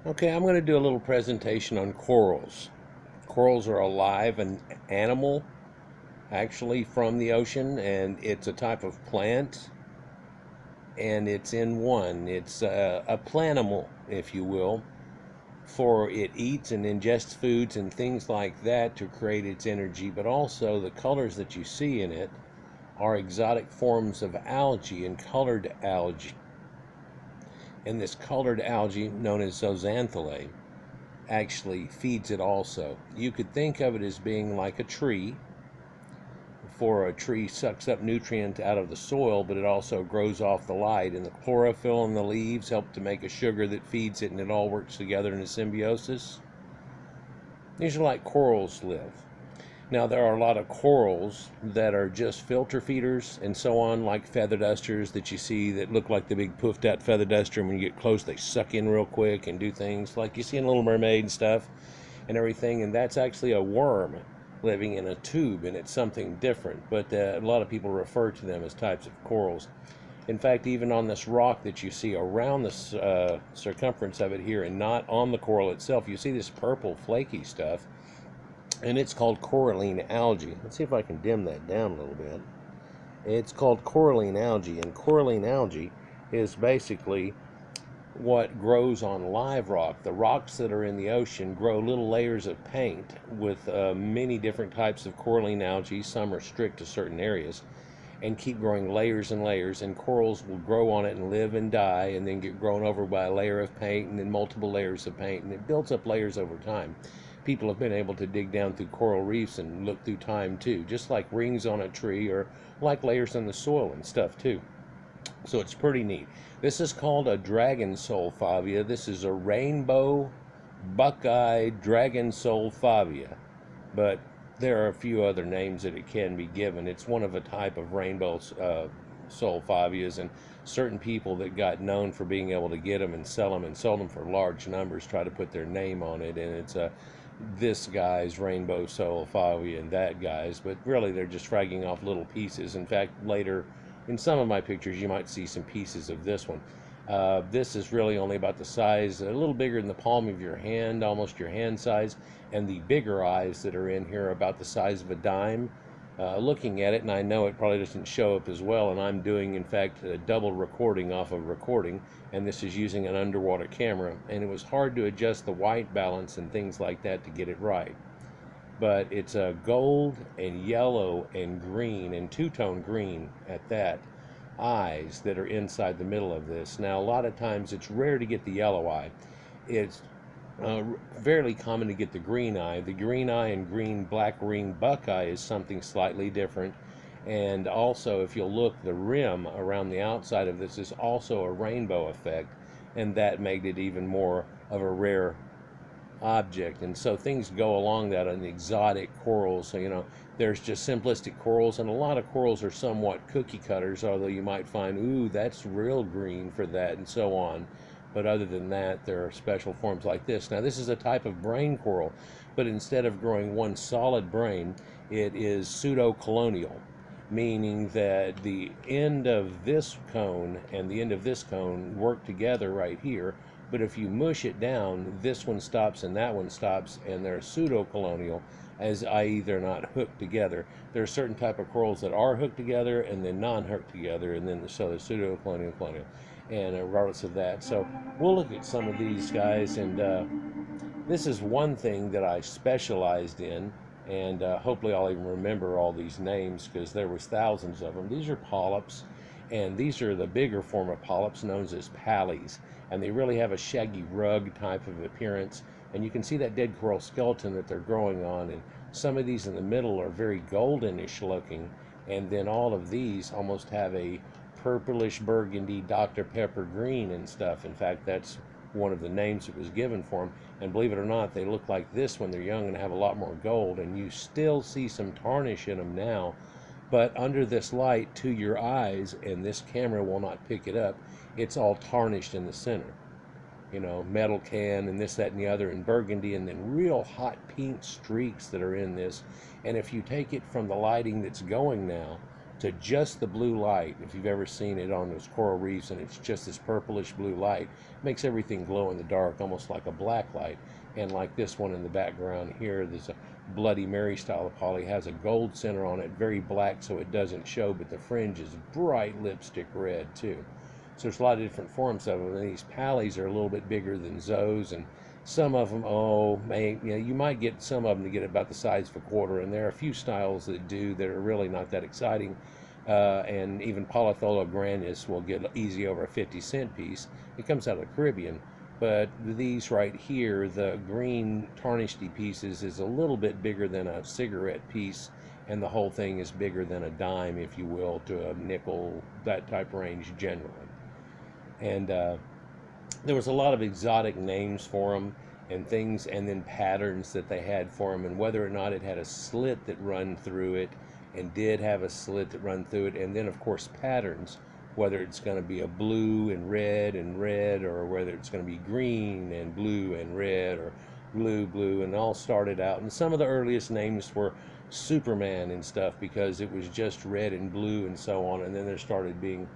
Okay, I'm going to do a little presentation on corals. Corals are a live an animal, actually, from the ocean, and it's a type of plant, and it's in one. It's a planimal, if you will, for it eats and ingests foods and things like that to create its energy, but also the colors that you see in it are exotic forms of algae and colored algae. And this colored algae, known as zooxanthellae, actually feeds it also. You could think of it as being like a tree, for a tree sucks up nutrients out of the soil, but it also grows off the light, and the chlorophyll in the leaves help to make a sugar that feeds it, and it all works together in a symbiosis. These are like corals live. Now, there are a lot of corals that are just filter feeders and so on, like feather dusters that you see that look like the big poofed out feather duster, and when you get close, they suck in real quick and do things like you see in Little Mermaid and stuff and everything. And that's actually a worm living in a tube, and it's something different. But a lot of people refer to them as types of corals. In fact, even on this rock that you see around the circumference of it here, and not on the coral itself, you see this purple flaky stuff, and it's called coralline algae. Let's see if I can dim that down a little bit. It's called coralline algae, and coralline algae is basically what grows on live rock. The rocks that are in the ocean grow little layers of paint with many different types of coralline algae. Some are strict to certain areas and keep growing layers and layers, and corals will grow on it and live and die and then get grown over by a layer of paint and then multiple layers of paint, and it builds up layers over time. People have been able to dig down through coral reefs and look through time too, just like rings on a tree or like layers in the soil and stuff too. So it's pretty neat. This is called a dragon sulfavia. This is a rainbow buckeye dragon sulfavia, but there are a few other names that it can be given. It's one of a type of rainbow sulfavias, and certain people that got known for being able to get them and sell them and sold them for large numbers try to put their name on it, and it's a this guy's rainbow sulfavia and that guy's, but really they're just fragging off little pieces. In fact, later in some of my pictures you might see some pieces of this one. This is really only about the size, a little bigger than the palm of your hand, almost your hand size, and the bigger eyes that are in here are about the size of a dime. Looking at it, and I know it probably doesn't show up as well, and I'm doing, in fact, a double recording off of recording, and this is using an underwater camera, and it was hard to adjust the white balance and things like that to get it right. But it's a gold and yellow and green, and two-tone green at that, eyes that are inside the middle of this. Now, a lot of times it's rare to get the yellow eye. It's fairly common to get the green eye. The green eye and green black ring buckeye is something slightly different. And also, if you'll look, the rim around the outside of this is also a rainbow effect, and that made it even more of a rare object. And so things go along that on the exotic corals. So, there's just simplistic corals, and a lot of corals are somewhat cookie cutters, although you might find, ooh, that's real green for that, and so on. But other than that, there are special forms like this. Now, this is a type of brain coral, but instead of growing one solid brain, it is pseudo-colonial, meaning that the end of this cone and the end of this cone work together right here. But if you mush it down, this one stops and that one stops, and they're pseudo-colonial, as i.e. they're not hooked together. There are certain type of corals that are hooked together and then non-hooked together, and then so they're pseudo-colonial, and regardless of that. So we'll look at some of these guys, and this is one thing that I specialized in, and hopefully I'll even remember all these names because there was thousands of them. These are polyps, and these are the bigger form of polyps known as pallies, and they really have a shaggy rug type of appearance, and you can see that dead coral skeleton that they're growing on, and some of these in the middle are very goldenish looking, and then all of these almost have a purplish burgundy Dr. Pepper green and stuff. In fact, that's one of the names that was given for them, and believe it or not, they look like this when they're young and have a lot more gold, and you still see some tarnish in them now, but under this light to your eyes, and this camera will not pick it up, it's all tarnished in the center. Metal can and this, that, and the other, and burgundy, and then real hot pink streaks that are in this. And if you take it from the lighting that's going now to just the blue light. If you've ever seen it on those coral reefs and it's just this purplish blue light, makes everything glow in the dark, almost like a black light. And like this one in the background here, there's a Bloody Mary style of poly, has a gold center on it, very black so it doesn't show, but the fringe is bright lipstick red too. So there's a lot of different forms of them, and these pallies are a little bit bigger than zoes, and some of them, you might get some of them to get about the size of a quarter, and there are a few styles that do that are really not that exciting. And even Polythola grandis will get easy over a 50-cent piece. It comes out of the Caribbean. But these right here, the green tarnished pieces, is a little bit bigger than a cigarette piece, and the whole thing is bigger than a dime, if you will, to a nickel, that type range generally. And there was a lot of exotic names for them and things, and then patterns that they had for them, and whether or not it had a slit that run through it, and did have a slit that run through it, and then of course patterns, whether it's going to be a blue and red, or whether it's going to be green and blue and red, or blue, and all started out. And some of the earliest names were Superman and stuff because it was just red and blue and so on. And then there started being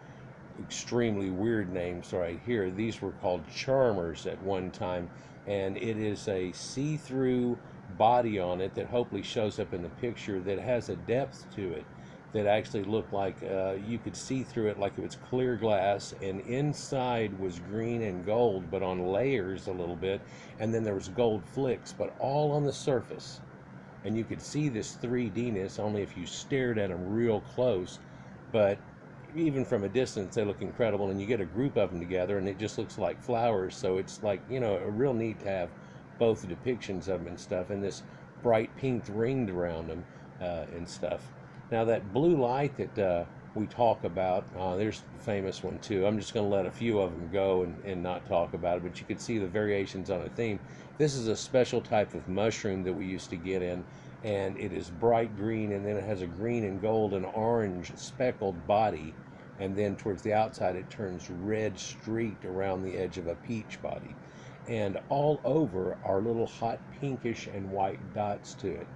extremely weird names right here. These were called charmers at one time, and it is a see-through body on it that hopefully shows up in the picture that has a depth to it that actually looked like you could see through it like it was clear glass, and inside was green and gold, but on layers a little bit, and then there was gold flicks, but all on the surface. And you could see this 3D-ness only if you stared at them real close, but even from a distance they look incredible, and you get a group of them together and it just looks like flowers. So it's like, a real neat to have both depictions of them and stuff, and this bright pink ringed around them and stuff. Now that blue light that we talk about, there's the famous one too. I'm just going to let a few of them go and not talk about it, but you can see the variations on a theme. This is a special type of mushroom that we used to get in, and it is bright green, and then it has a green and gold and orange speckled body, and then towards the outside it turns red streaked around the edge of a peach body, and all over are little hot pinkish and white dots to it.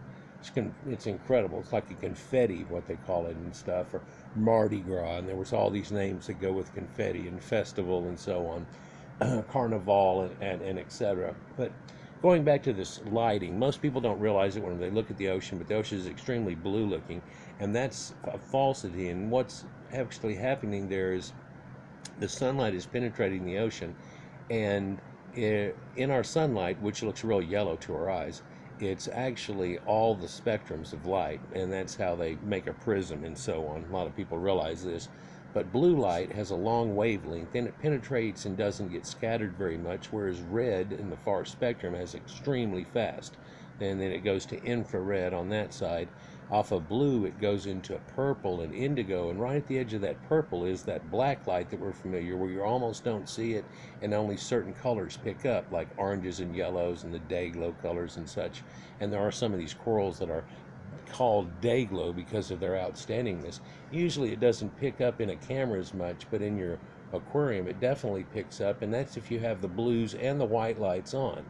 It's incredible. It's like a confetti, what they call it and stuff, or Mardi Gras, and there was all these names that go with confetti and festival and so on, carnival and etc. But going back to this lighting, most people don't realize it when they look at the ocean, but the ocean is extremely blue looking, and that's a falsity. And what's actually happening there is the sunlight is penetrating the ocean, and in our sunlight, which looks real yellow to our eyes, it's actually all the spectrums of light, and that's how they make a prism and so on. A lot of people realize this. But blue light has a long wavelength, and it penetrates and doesn't get scattered very much, whereas red in the far spectrum has extremely fast. And then it goes to infrared on that side. Off of blue, it goes into purple and indigo, and right at the edge of that purple is that black light that we're familiar, where you almost don't see it, and only certain colors pick up, like oranges and yellows and the day glow colors and such. And there are some of these corals that are called day glow because of their outstandingness. Usually it doesn't pick up in a camera as much, but in your aquarium it definitely picks up, and that's if you have the blues and the white lights on.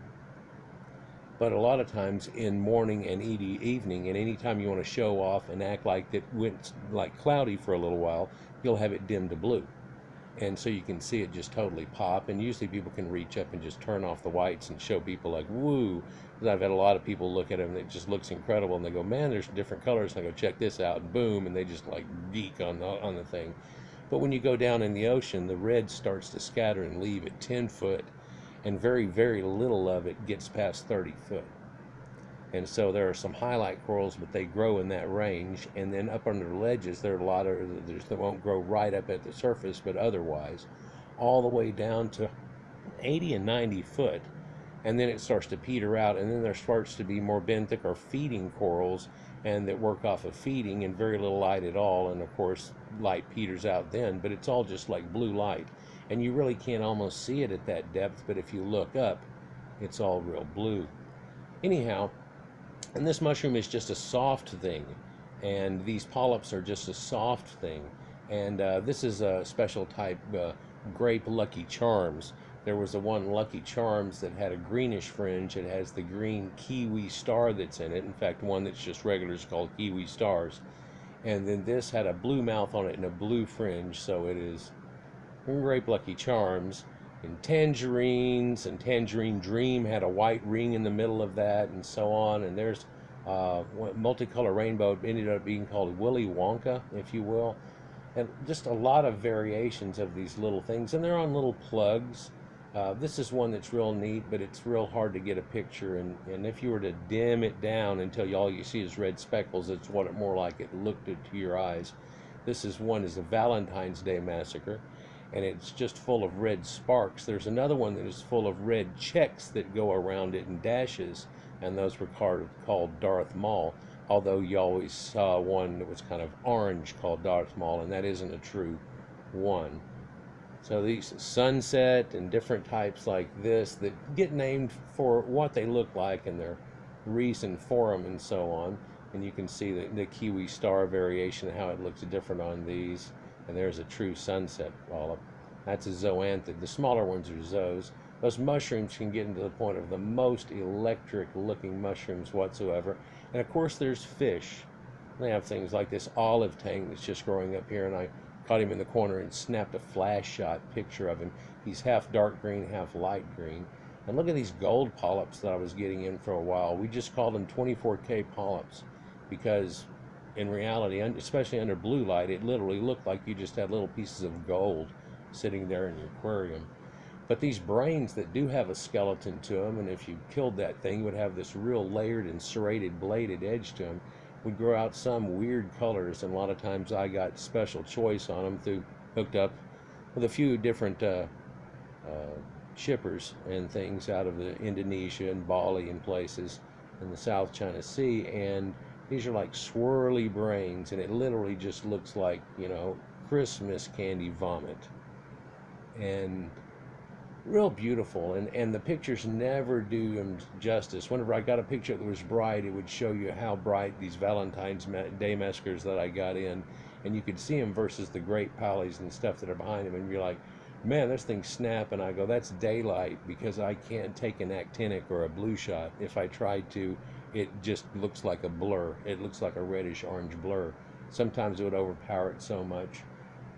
But a lot of times in morning and evening, and anytime you want to show off and act like it went like cloudy for a little while, you'll have it dim to blue. And so you can see it just totally pop, and usually people can reach up and just turn off the whites and show people like, woo. Because I've had a lot of people look at them and it just looks incredible, and they go, man, there's different colors, and I go, check this out, and boom, and they just like geek on the thing. But when you go down in the ocean, the red starts to scatter and leave at 10 foot, and very, very little of it gets past 30 foot. And so there are some highlight corals, but they grow in that range. And then up under the ledges, there are a lot of others that won't grow right up at the surface, but otherwise, all the way down to 80 and 90 foot. And then it starts to peter out, and then there starts to be more benthic or feeding corals, and that work off of feeding and very little light at all. And of course, light peters out then, but it's all just like blue light. And you really can't almost see it at that depth, but if you look up, it's all real blue. Anyhow, and this mushroom is just a soft thing, and these polyps are just a soft thing. And this is a special type grape Lucky Charms. There was a one Lucky Charms that had a greenish fringe. It has the green kiwi star that's in it. In fact, one that's just regular is called kiwi stars. And then this had a blue mouth on it and a blue fringe, so it is grape Lucky Charms. And tangerines and Tangerine Dream had a white ring in the middle of that, and so on. And there's multicolor rainbow ended up being called Willy Wonka, if you will. And just a lot of variations of these little things, and they're on little plugs. This is one that's real neat, but it's real hard to get a picture, and if you were to dim it down until all you see is red speckles, it's what it more like it looked to your eyes. This is one is a Valentine's Day massacre, and it's just full of red sparks. There's another one that is full of red checks that go around it in dashes, and those were called Darth Maul, although you always saw one that was kind of orange called Darth Maul, and that isn't a true one. So these sunset and different types like this that get named for what they look like and their reason for them and so on. And you can see the kiwi star variation and how it looks different on these. And there's a true sunset polyp. That's a zoanthid. The smaller ones are zoos. Those mushrooms can get into the point of the most electric looking mushrooms whatsoever. And of course there's fish. They have things like this olive tang that's just growing up here, and I caught him in the corner and snapped a flash shot picture of him. He's half dark green, half light green. And look at these gold polyps that I was getting in for a while. We just called them 24K polyps because in reality, especially under blue light, it literally looked like you just had little pieces of gold sitting there in your aquarium. But these brains that do have a skeleton to them, and if you killed that thing, would have this real layered and serrated bladed edge to them, would grow out some weird colors, and a lot of times I got special choice on them through hooked up with a few different shippers and things out of the Indonesia and Bali and places in the South China Sea, and these are like swirly brains, and it literally just looks like, you know, Christmas candy vomit. And real beautiful, and the pictures never do them justice. Whenever I got a picture that was bright, it would show you how bright these Valentine's Day massacres that I got in, and you could see them versus the great polys and stuff that are behind them, and you're like, man, this thing's snapping. I go, that's daylight, because I can't take an actinic or a blue shot. If I tried to, it just looks like a blur. It looks like a reddish orange blur. Sometimes it would overpower it so much.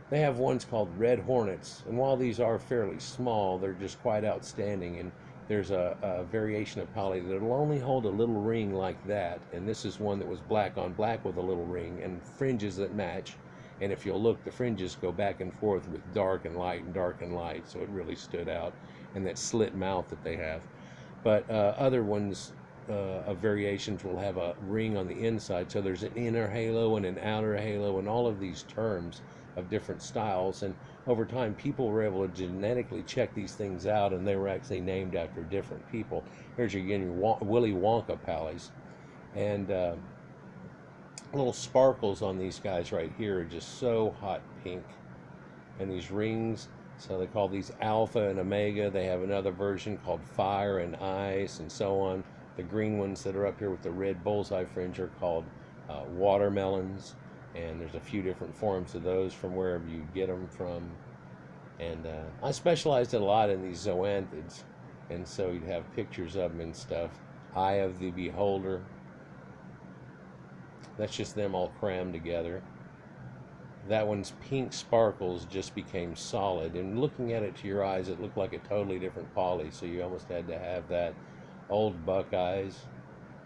They have ones called red hornets, and while these are fairly small, they're just quite outstanding. And there's a variation of poly that will only hold a little ring like that, and this is one that was black on black with a little ring and fringes that match. And if you'll look, the fringes go back and forth with dark and light and dark and light, so it really stood out. And that slit mouth that they have. But other ones of variations will have a ring on the inside, so there's an inner halo and an outer halo, and all of these terms of different styles. And over time, people were able to genetically check these things out, and they were actually named after different people. Here's again your Willy Wonka pallies, and little sparkles on these guys right here are just so hot pink. And these rings, so they call these alpha and omega. They have another version called fire and ice, and so on. The green ones that are up here with the red bullseye fringe are called watermelons, and there's a few different forms of those from wherever you get them from. And I specialized a lot in these zoanthids, and so you'd have pictures of them and stuff. Eye of the Beholder, that's just them all crammed together. That one's pink sparkles just became solid, and looking at it to your eyes, it looked like a totally different poly, so you almost had to have that. Old Buckeyes.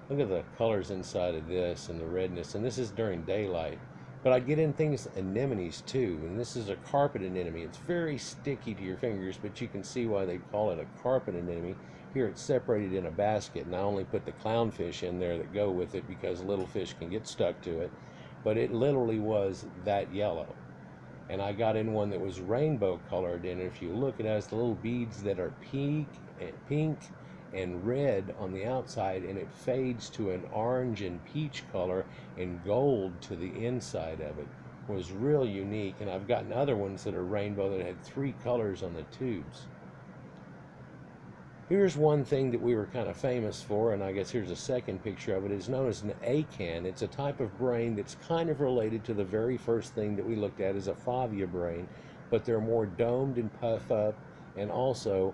Look at the colors inside of this and the redness, and this is during daylight. But I get in things, anemones too, and this is a carpet anemone. It's very sticky to your fingers, but you can see why they call it a carpet anemone. Here it's separated in a basket, and I only put the clownfish in there that go with it because little fish can get stuck to it. But it literally was that yellow. And I got in one that was rainbow colored, and if you look, it has the little beads that are pink and red on the outside, and it fades to an orange and peach color and gold to the inside of it. It was real unique, and I've gotten other ones that are rainbow that had 3 colors on the tubes. Here's one thing that we were kind of famous for, and I guess here's a second picture of it. It's known as an acan. It's a type of brain that's kind of related to the very first thing that we looked at as a favia brain, but they're more domed and puff up, and also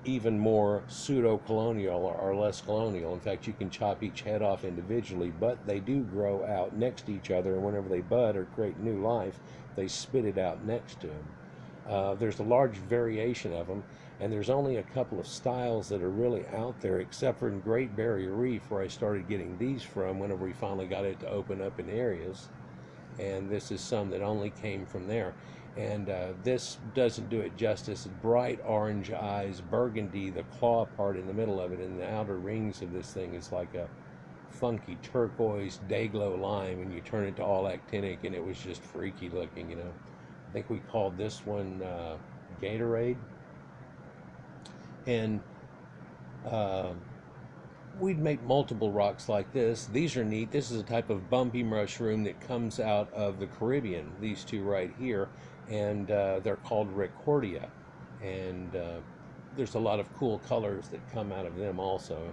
even more pseudo-colonial or less colonial. In fact, you can chop each head off individually, but they do grow out next to each other, and whenever they bud or create new life, they spit it out next to them. There's a large variation of them, and there's only a couple of styles that are really out there, except for in Great Barrier Reef, where I started getting these from whenever we finally got it to open up in areas. And this is some that only came from there. And this doesn't do it justice. Bright orange eyes, burgundy, the claw part in the middle of it, and the outer rings of this thing is like a funky turquoise dayglow lime, and you turn it to all actinic, and it was just freaky looking, you know. I think we called this one Gatorade. And we'd make multiple rocks like this. These are neat. This is a type of bumpy mushroom that comes out of the Caribbean, these two right here, and they're called Recordia. And there's a lot of cool colors that come out of them also.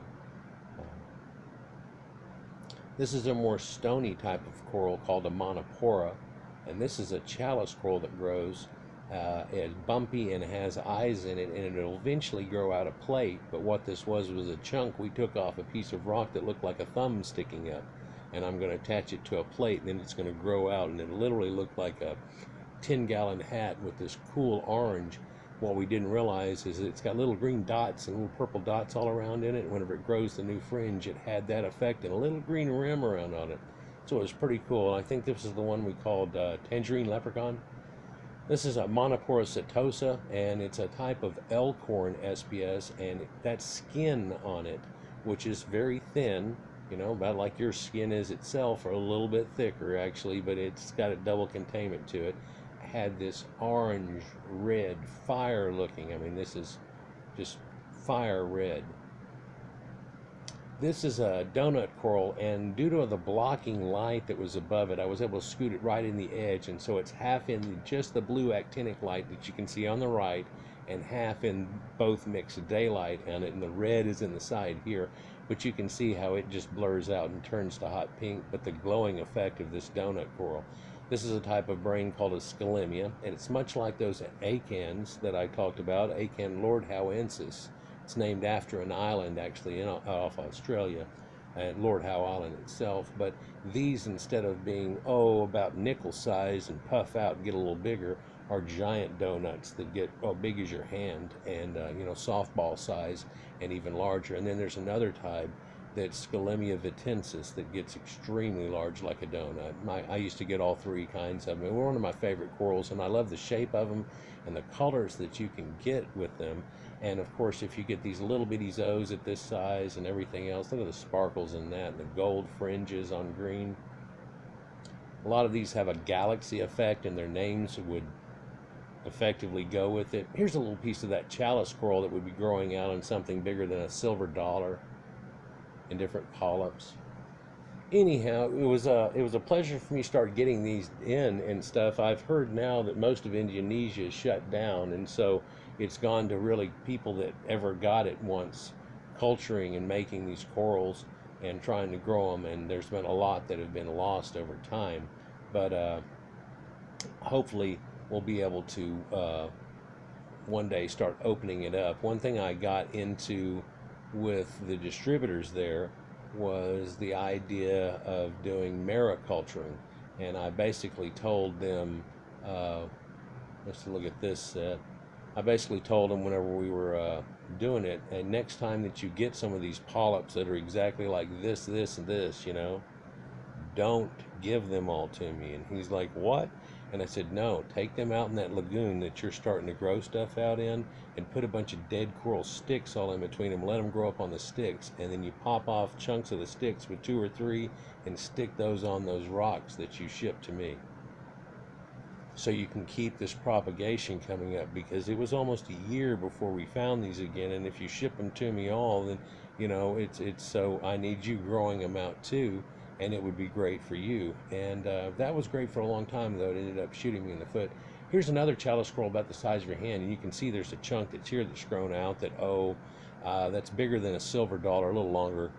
This is a more stony type of coral called a monopora, and this is a chalice coral that grows. It's bumpy and has eyes in it, and it'll eventually grow out a plate. But what this was a chunk we took off a piece of rock that looked like a thumb sticking up, and I'm going to attach it to a plate, and then it's going to grow out, and it'll literally look like a 10-gallon hat with this cool orange. What we didn't realize is that it's got little green dots and little purple dots all around in it. Whenever it grows the new fringe, it had that effect and a little green rim around on it. So it was pretty cool. I think this is the one we called tangerine leprechaun. This is a Monopora setosa, and it's a type of elkhorn SPS, and that skin on it, which is very thin, you know, about like your skin is itself, or a little bit thicker actually, but it's got a double containment to it, had this orange, red, fire looking, I mean, this is just fire red. This is a donut coral, and due to the blocking light that was above it, I was able to scoot it right in the edge, and so it's half in just the blue actinic light that you can see on the right, and half in both mixed daylight on it, and the red is in the side here, but you can see how it just blurs out and turns to hot pink, but the glowing effect of this donut coral. This is a type of brain called a scalimia, and it's much like those acans that I talked about, Acan lordhowensis. It's named after an island actually off Australia, and Lord Howe Island itself. But these, instead of being about nickel size and puff out and get a little bigger, are giant donuts that get big as your hand, and softball size and even larger. And then there's another type that's Scalimia vitensis that gets extremely large like a donut. I used to get all three kinds of them. They're one of my favorite corals, and I love the shape of them and the colors that you can get with them. And of course, if you get these little bitty zoes at this size and everything else, look at the sparkles in that and the gold fringes on green. A lot of these have a galaxy effect, and their names would effectively go with it. Here's a little piece of that chalice coral that would be growing out on something bigger than a silver dollar in different polyps. Anyhow, it was a pleasure for me to start getting these in and stuff. I've heard now that most of Indonesia is shut down, and so it's gone to really people that ever got it once, culturing and making these corals and trying to grow them, and there's been a lot that have been lost over time. But hopefully we'll be able to one day start opening it up. One thing I got into with the distributors there was the idea of doing mariculturing, and I basically told them, let's look at this set. I basically told them whenever we were doing it, and next time that you get some of these polyps that are exactly like this, this, and this, don't give them all to me. And he's like, what? And I said, no, take them out in that lagoon that you're starting to grow stuff out in, and put a bunch of dead coral sticks all in between them. Let them grow up on the sticks, and then you pop off chunks of the sticks with 2 or 3 and stick those on those rocks that you ship to me, so you can keep this propagation coming up, because it was almost a year before we found these again. And if you ship them to me all, then it's so I need you growing them out too, and it would be great for you. And that was great for a long time, though it ended up shooting me in the foot. Here's another chalice coral about the size of your hand, and you can see there's a chunk that's here that's grown out that's bigger than a silver dollar, a little longer,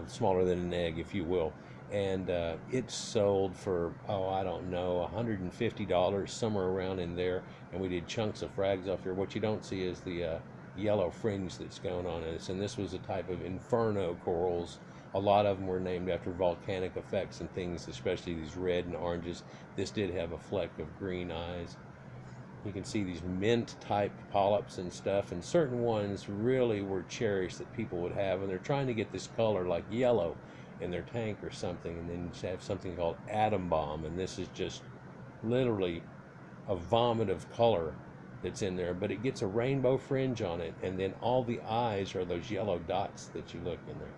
smaller than an egg, if you will. And it sold for, I don't know, $150, somewhere around in there. And we did chunks of frags off here. What you don't see is the yellow fringe that's going on in this. And this was a type of inferno corals. A lot of them were named after volcanic effects and things, especially these red and oranges. This did have a fleck of green eyes. You can see these mint type polyps and stuff, and certain ones really were cherished that people would have, and they're trying to get this color like yellow in their tank or something, and then you have something called atom bomb, and this is just literally a vomit of color that's in there, but it gets a rainbow fringe on it, and then all the eyes are those yellow dots that you look in there.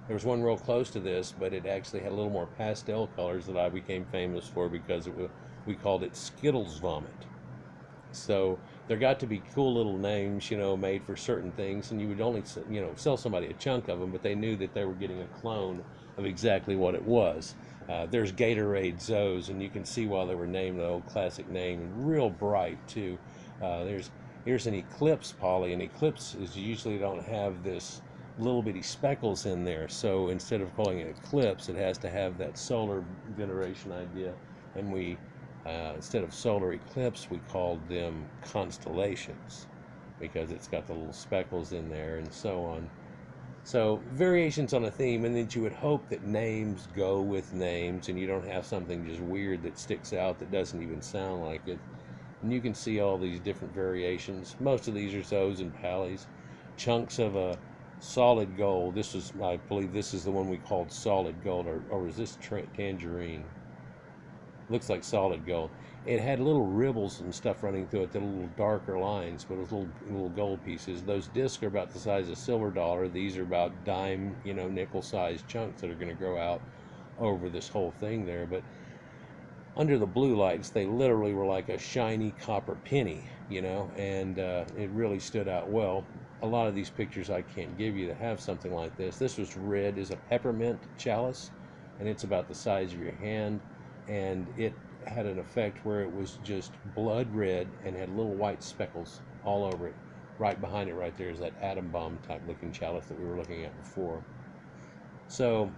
There was one real close to this, but it actually had a little more pastel colors that I became famous for because we called it Skittles vomit. So there got to be cool little names, made for certain things, and you would only, sell somebody a chunk of them, but they knew that they were getting a clone of exactly what it was. There's Gatorade Zoes, and you can see why they were named the old classic name, and real bright too. Here's an eclipse poly, and eclipse is usually don't have this little bitty speckles in there, so instead of calling it eclipse, it has to have that solar veneration idea, and instead of solar eclipse, we called them constellations because it's got the little speckles in there and so on. So variations on a theme, and then you would hope that names go with names and you don't have something just weird that sticks out that doesn't even sound like it. And you can see all these different variations. Most of these are zoes and pallies. Chunks of a solid gold. I believe this is the one we called solid gold, or is this tangerine? Looks like solid gold. It had little ribbles and stuff running through it, the little darker lines, but it was little gold pieces. Those discs are about the size of a silver dollar. These are about dime, nickel-sized chunks that are going to grow out over this whole thing there. But under the blue lights, they literally were like a shiny copper penny, and it really stood out well. A lot of these pictures I can't give you that have something like this. This was red as a peppermint chalice, and it's about the size of your hand. And it had an effect where it was just blood red and had little white speckles all over it. Right behind it right there is that atom bomb type looking chalice that we were looking at before. So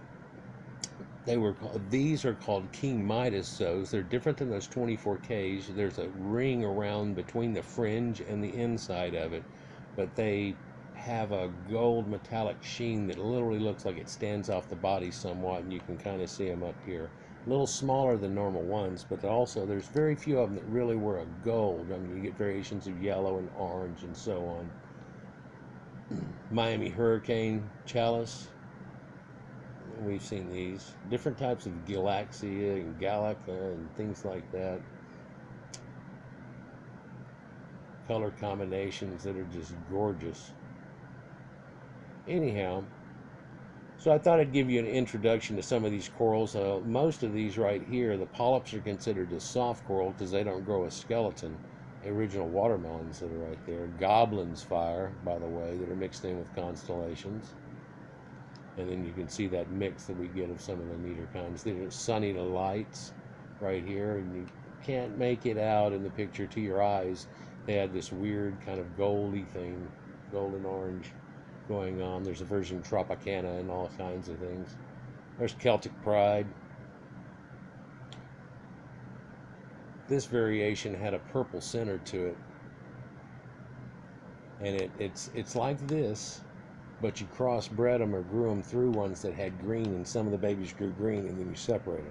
these are called King Midas zoes. They're different than those 24Ks. There's a ring around between the fringe and the inside of it, but they have a gold metallic sheen that literally looks like it stands off the body somewhat, and you can kind of see them up here. A little smaller than normal ones, but also there's very few of them that really were a gold. I mean, you get variations of yellow and orange and so on. Miami Hurricane chalice. We've seen these. Different types of Galaxia and Gallica and things like that. Color combinations that are just gorgeous. Anyhow, so I thought I'd give you an introduction to some of these corals. Most of these right here, the polyps are considered a soft coral because they don't grow a skeleton. The original watermelons that are right there. Goblin's fire, by the way, that are mixed in with constellations. And then you can see that mix that we get of some of the neater kinds. These are sunny lights right here, and you can't make it out in the picture to your eyes. They had this weird kind of goldy thing, golden orange going on. There's a version Tropicana and all kinds of things. There's Celtic Pride. This variation had a purple center to it, and it's like this, but you crossbred them or grew them through ones that had green, and some of the babies grew green, and then you separate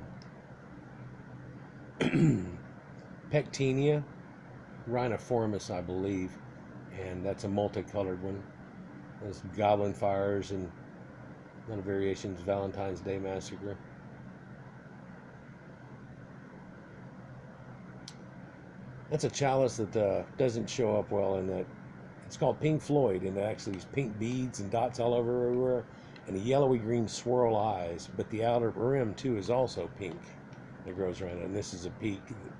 them. Pectinia, rhinoformis, I believe, and that's a multicolored one. There's Goblin Fires and a lot of variations, Valentine's Day Massacre. That's a chalice that doesn't show up well in that. It's called Pink Floyd, and it actually has pink beads and dots all over everywhere, and the yellowy green swirl eyes, but the outer rim too is also pink. It grows around it, and this is a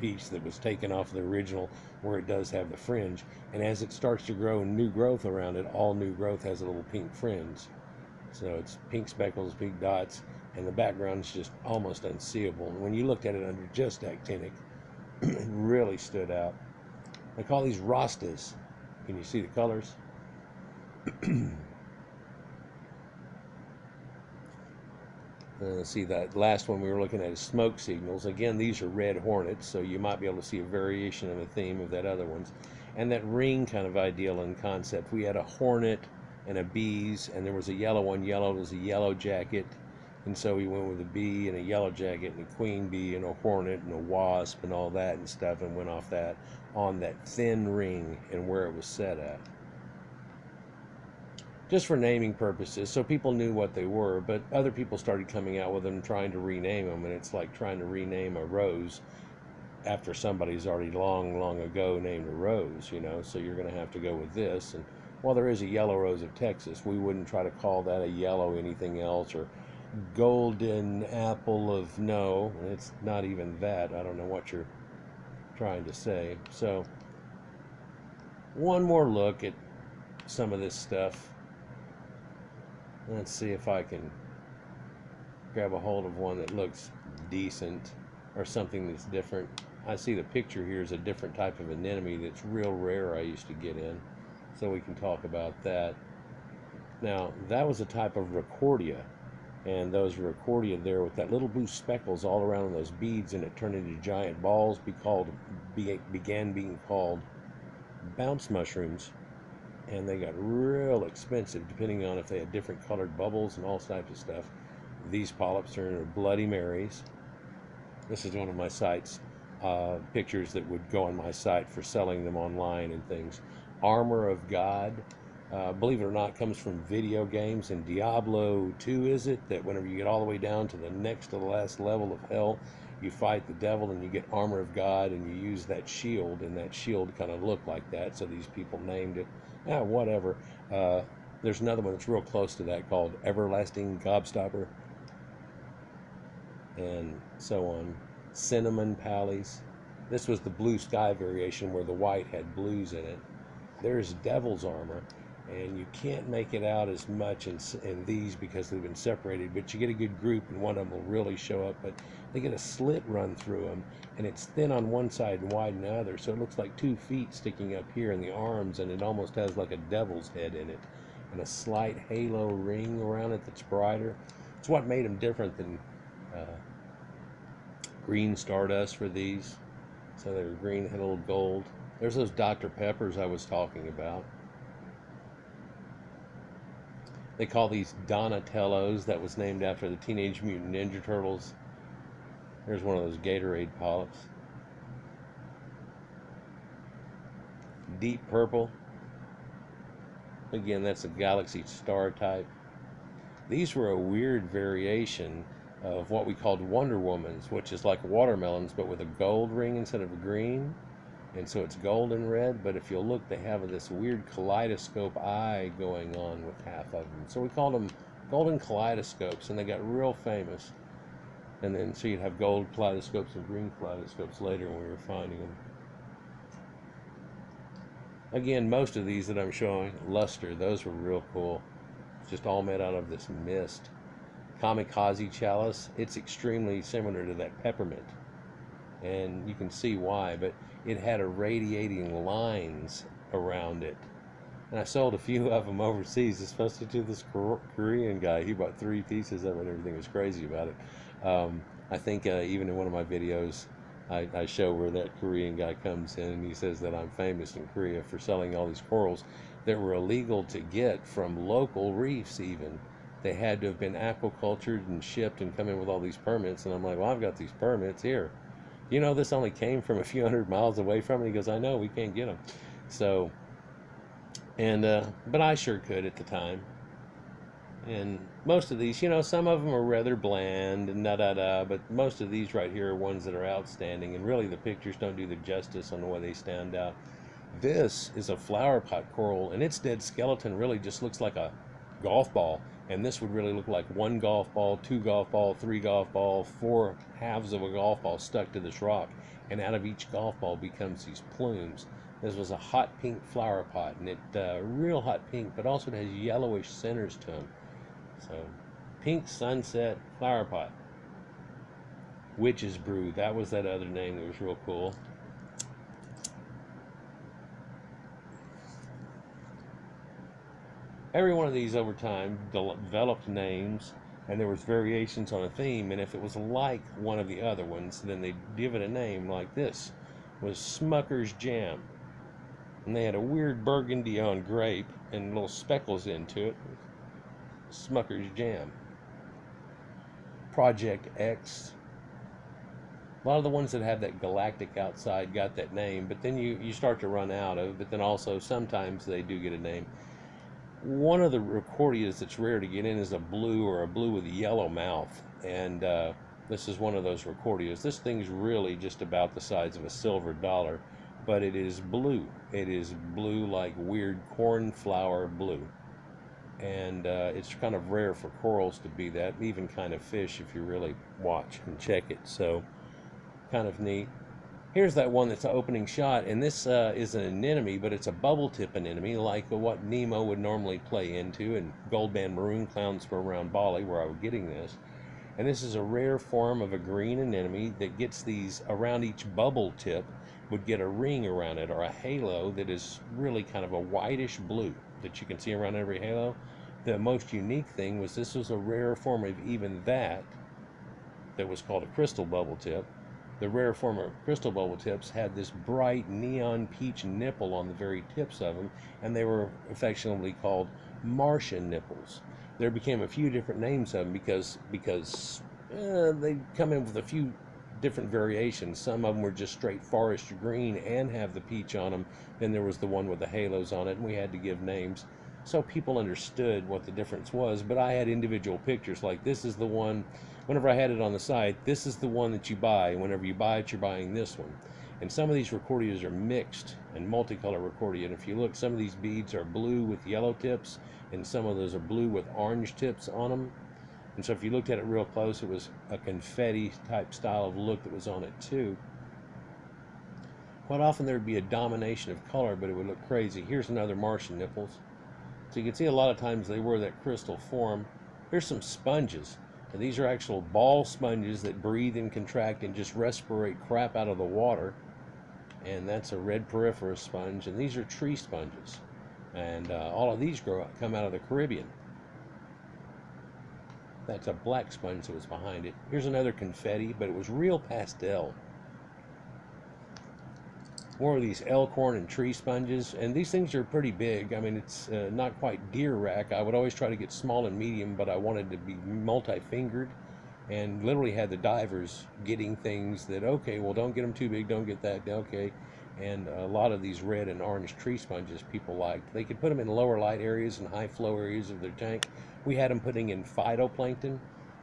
piece that was taken off the original where it does have the fringe, and as it starts to grow new growth around it, all new growth has a little pink fringe. So it's pink speckles, pink dots, and the background is just almost unseeable. And when you looked at it under just actinic, it really stood out. I call these rostas. Can you see the colors? See, that last one we were looking at is smoke signals. Again, these are red hornets, so you might be able to see a variation of a theme of that other ones. And that ring kind of ideal in concept. We had a hornet and a bees, and there was a yellow one. Yellow was a yellow jacket, and so we went with a bee and a yellow jacket and a queen bee and a hornet and a wasp and all that and stuff, and went off that on that thin ring and where it was set at. Just for naming purposes, so people knew what they were, but other people started coming out with them trying to rename them, and it's like trying to rename a rose after somebody's already long ago named a rose, you know, so you're going to have to go with this. And while there is a yellow rose of Texas, we wouldn't try to call that a yellow anything else, or golden apple of, no, it's not even that. I don't know what you're trying to say. So one more look at some of this stuff. Let's see if I can grab a hold of one that looks decent or something that's different. I see the picture here is a different type of anemone that's real rare I used to get in, so we can talk about that. Now, that was a type of recordia, and those recordia there with that little blue speckles all around those beads, and it turned into giant balls, began being called bounce mushrooms, and they got real expensive depending on if they had different colored bubbles and all types of stuff. These polyps are Bloody Marys. This is one of my sites, pictures that would go on my site for selling them online and things. Armor of God, believe it or not, comes from video games. And Diablo 2, is it, that whenever you get all the way down to the next to the last level of hell, you fight the devil and you get armor of God, and you use that shield, and that shield kind of looked like that, so these people named it. Whatever. There's another one that's real close to that called Everlasting Gobstopper, and so on. Cinnamon pallies. This was the blue sky variation where the white had blues in it. There's devil's armor, and you can't make it out as much in these because they've been separated, but you get a good group and one of them will really show up. But they get a slit run through them, and it's thin on one side and wide on the other, so it looks like 2 feet sticking up here in the arms, and it almost has like a devil's head in it and a slight halo ring around it that's brighter. It's what made them different than green stardust for these. So they were green, had a little gold. There's those Dr. Peppers I was talking about. They call these Donatellos. That was named after the Teenage Mutant Ninja Turtles. There's one of those Gatorade polyps. Deep purple. Again, that's a galaxy star type. These were a weird variation of what we called Wonder Womans, which is like watermelons but with a gold ring instead of a green. And so it's gold and red, but if you'll look, they have this weird kaleidoscope eye going on with half of them. So we called them golden kaleidoscopes, and they got real famous. And then so you'd have gold kaleidoscopes and green kaleidoscopes later when we were finding them. Again, most of these that I'm showing, luster, those were real cool. Just all made out of this mist. Kamikaze chalice, it's extremely similar to that peppermint, and you can see why, but it had irradiating lines around it. And I sold a few of them overseas, especially to this Korean guy. He bought 3 pieces of it, and everything was crazy about it. I think even in one of my videos, I show where that Korean guy comes in and he says that I'm famous in Korea for selling all these corals that were illegal to get from local reefs even. They had to have been aquacultured and shipped and come in with all these permits. And I'm like, well, I've got these permits here. You know, this only came from a few hundred miles away from it. He goes, I know, we can't get them. So, and, but I sure could at the time. And most of these, you know, some of them are rather bland and but most of these right here are ones that are outstanding. And really the pictures don't do the justice on the way they stand out. This is a flower pot coral, and its dead skeleton really just looks like a golf ball. And this would really look like 1 golf ball, 2 golf ball, 3 golf ball, 4 halves of a golf ball stuck to this rock. And out of each golf ball becomes these plumes. This was a hot pink flower pot, and it real hot pink, but also it has yellowish centers to them. So, pink sunset flower pot. Witch's brew, that was that other name that was real cool. Every one of these over time developed names, and there was variations on a theme, and if it was like one of the other ones, then they'd give it a name. Like this was Smucker's Jam. And they had a weird burgundy on grape and little speckles into it. Smucker's Jam. Project X. A lot of the ones that have that galactic outside got that name, but then you start to run out of, but then also sometimes they do get a name. One of the recordias that's rare to get in is a blue, or a blue with a yellow mouth, and this is one of those recordias. This thing's really just about the size of a silver dollar, but it is blue. It is blue like weird cornflower blue, and it's kind of rare for corals to be that, even kind of fish if you really watch and check it. So kind of neat. Here's that one that's an opening shot, and this is an anemone, but it's a bubble tip anemone, like what Nemo would normally play into, and gold band maroon clowns from around Bali, where I was getting this. And this is a rare form of a green anemone that gets these around each bubble tip, would get a ring around it, or a halo that is really kind of a whitish blue that you can see around every halo. The most unique thing was this was a rare form of even that was called a crystal bubble tip. The rare form of crystal bubble tips had this bright neon peach nipple on the very tips of them, and they were affectionately called Martian nipples. There became a few different names of them because they come in with a few different variations. Some of them were just straight forest green and have the peach on them. Then there was the one with the halos on it, and we had to give names so people understood what the difference was. But I had individual pictures, like this is the one, whenever I had it on the site, this is the one that you buy. Whenever you buy it, you're buying this one. And some of these recordias are mixed and multicolor recordia. And if you look, some of these beads are blue with yellow tips, and some of those are blue with orange tips on them. And so if you looked at it real close, it was a confetti type style of look that was on it too. Quite often there would be a domination of color, but it would look crazy. Here's another Martian nipples. So you can see a lot of times they were that crystal form. Here's some sponges. And these are actual ball sponges that breathe and contract and just respirate crap out of the water. And that's a red poriferous sponge. And these are tree sponges. And all of these come out of the Caribbean. That's a black sponge that was behind it. Here's another confetti, but it was real pastel. More of these elkhorn and tree sponges, and these things are pretty big. I mean, it's not quite deer rack. I would always try to get small and medium, but I wanted to be multi-fingered, and literally had the divers getting things that, okay, well, don't get them too big, don't get that, okay. And a lot of these red and orange tree sponges people liked. They could put them in lower light areas and high flow areas of their tank. We had them putting in phytoplankton.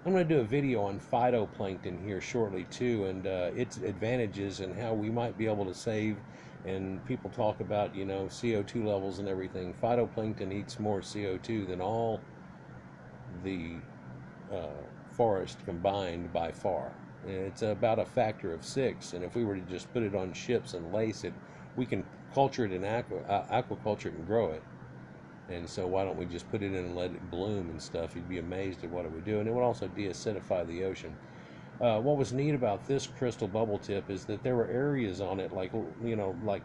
I'm going to do a video on phytoplankton here shortly too, and its advantages and how we might be able to save. And people talk about, you know, CO2 levels and everything. Phytoplankton eats more CO2 than all the forest combined by far. It's about a factor of 6, and if we were to just put it on ships and lace it, we can culture it in aquaculture and grow it. And so why don't we just put it in and let it bloom and stuff? You'd be amazed at what it would do. And it would also deacidify the ocean. What was neat about this crystal bubble tip is that there were areas on it, like, you know, like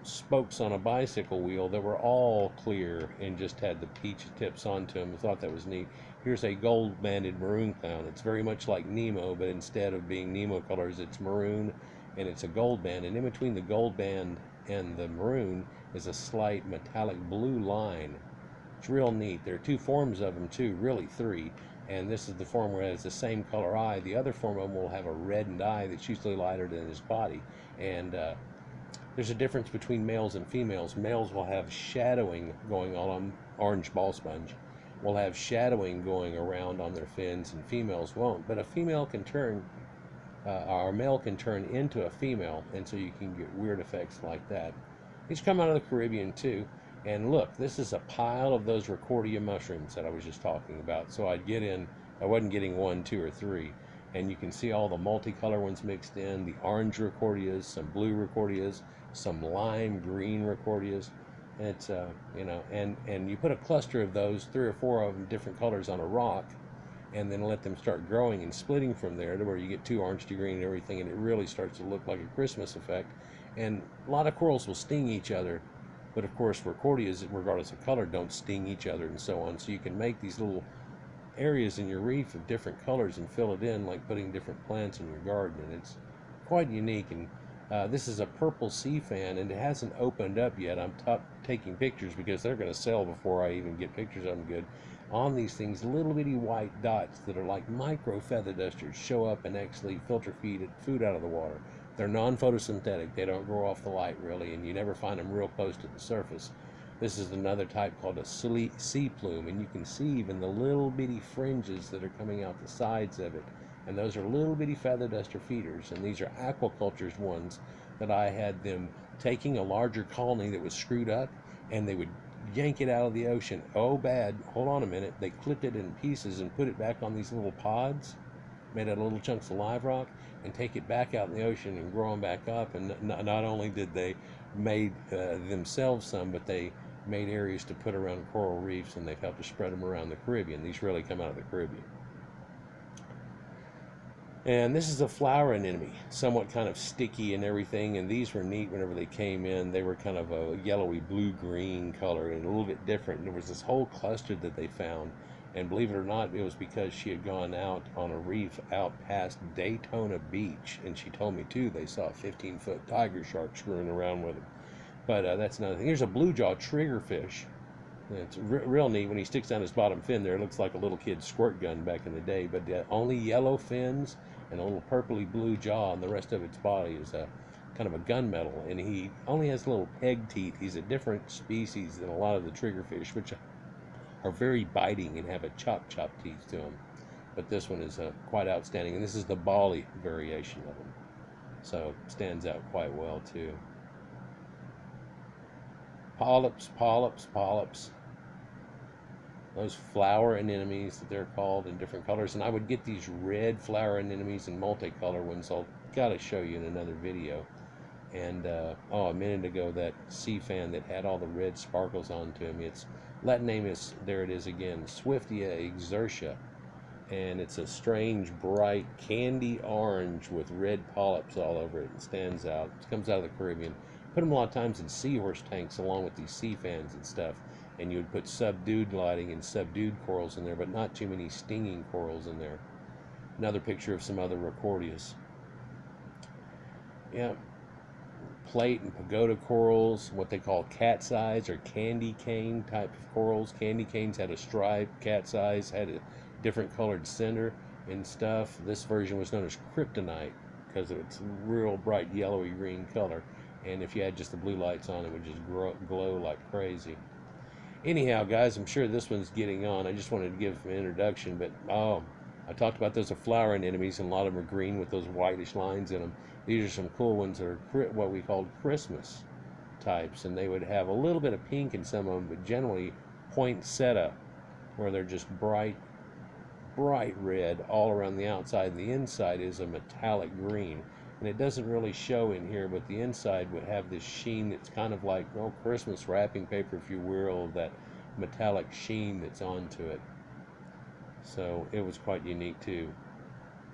spokes on a bicycle wheel that were all clear and just had the peach tips onto them. I thought that was neat. Here's a gold banded maroon clown. It's very much like Nemo, but instead of being Nemo colors, it's maroon and it's a gold band. And in between the gold band and the maroon is a slight metallic blue line. It's real neat. There are 2 forms of them too, really 3. And this is the form where it has the same color eye. The other form of them will have a reddened eye that's usually lighter than his body. And there's a difference between males and females. Males will have shadowing going on orange ball sponge. Will have shadowing going around on their fins, and females won't. But a female can turn, or a male can turn into a female, and so you can get weird effects like that. These come out of the Caribbean too. And look, this is a pile of those Recordia mushrooms that I was just talking about. So I'd get in, I wasn't getting 1, 2, or 3. And you can see all the multicolor ones mixed in, the orange Recordias, some blue Recordias, some lime green Recordias. It's, you know, and you put a cluster of those, 3 or 4 of them different colors on a rock, and then let them start growing and splitting from there to where you get 2 orange to green and everything, and it really starts to look like a Christmas effect. And a lot of corals will sting each other, but of course Recordias, regardless of color, don't sting each other and so on. So you can make these little areas in your reef of different colors and fill it in like putting different plants in your garden, and it's quite unique. And This is a purple sea fan, and it hasn't opened up yet. I'm taking pictures because they're going to sell before I even get pictures of them good. On these things, little bitty white dots that are like micro feather dusters show up and actually filter feed food out of the water. They're non-photosynthetic. They don't grow off the light really, and you never find them real close to the surface. This is another type called a sea plume, and you can see even the little bitty fringes that are coming out the sides of it. And those are little bitty feather duster feeders, and these are aquaculture's ones that I had them taking a larger colony that was screwed up, and they would yank it out of the ocean. Oh, bad. Hold on a minute. They clipped it in pieces and put it back on these little pods, made out of little chunks of live rock, and take it back out in the ocean and grow them back up. And not only did they made themselves some, but they made areas to put around coral reefs, and they've helped to spread them around the Caribbean. These really come out of the Caribbean. And this is a flower anemone, somewhat kind of sticky and everything. And these were neat whenever they came in. They were kind of a yellowy blue-green color and a little bit different. And there was this whole cluster that they found. And believe it or not, it was because she had gone out on a reef out past Daytona Beach. And she told me, too, they saw a 15-foot tiger shark screwing around with them. But that's another thing. Here's a blue-jaw triggerfish. It's real neat. When he sticks down his bottom fin there, it looks like a little kid's squirt gun back in the day. But only yellow fins and a little purpley blue jaw, and the rest of its body is a kind of a gunmetal. And he only has little peg teeth. He's a different species than a lot of the triggerfish, which are very biting and have a chop teeth to them. But this one is quite outstanding. And this is the Bali variation of them. So stands out quite well, too. Polyps. Those flower anemones that they're called in different colors. And I would get these red flower anemones and multicolor ones. I'll gotta show you in another video. And a minute ago, that sea fan that had all the red sparkles onto him, its Latin name is, there it is again, Swiftia exertia. And it's a strange bright candy orange with red polyps all over it. It stands out. It comes out of the Caribbean. Put them a lot of times in seahorse tanks along with these sea fans and stuff. And you would put subdued lighting and subdued corals in there, but not too many stinging corals in there. Another picture of some other Recordias. Yeah, plate and pagoda corals, what they call cat's eyes or candy cane type of corals. Candy canes had a striped, cat's eyes had a different colored center and stuff. This version was known as kryptonite because of its real bright yellowy green color. And if you had just the blue lights on, it would just glow like crazy. Anyhow, guys, I'm sure this one's getting on. I just wanted to give an introduction, but I talked about those are flower anemones, and a lot of them are green with those whitish lines in them. These are some cool ones that are what we called Christmas types, and they would have a little bit of pink in some of them, but generally poinsettia, where they're just bright red all around the outside, and the inside is a metallic green. And it doesn't really show in here, but the inside would have this sheen that's kind of like Christmas wrapping paper, if you will, that metallic sheen that's onto it. So it was quite unique too.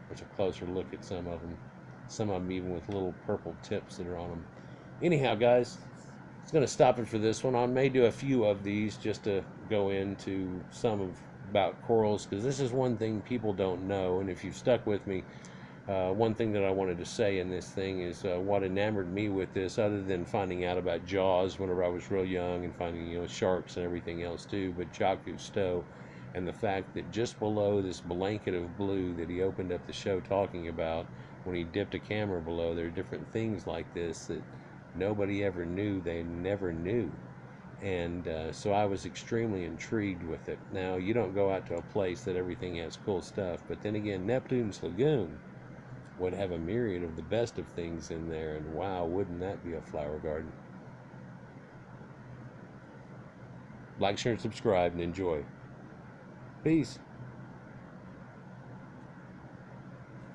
There's a closer look at some of them even with little purple tips that are on them. Anyhow, guys, it's going to stop it for this one. I may do a few of these just to go into about corals, because this is one thing people don't know. And if you've stuck with me, one thing that I wanted to say in this thing is what enamored me with this, other than finding out about Jaws whenever I was real young and finding sharks and everything else too, but Jacques Cousteau, and the fact that just below this blanket of blue that he opened up the show talking about, when he dipped a camera below, there are different things like this that nobody ever knew, they never knew. And so I was extremely intrigued with it. Now, you don't go out to a place that everything has cool stuff, but then again, Neptunes Lagoon would have a myriad of the best of things in there, and wow, wouldn't that be a flower garden? Like, share, and subscribe, and enjoy. Peace.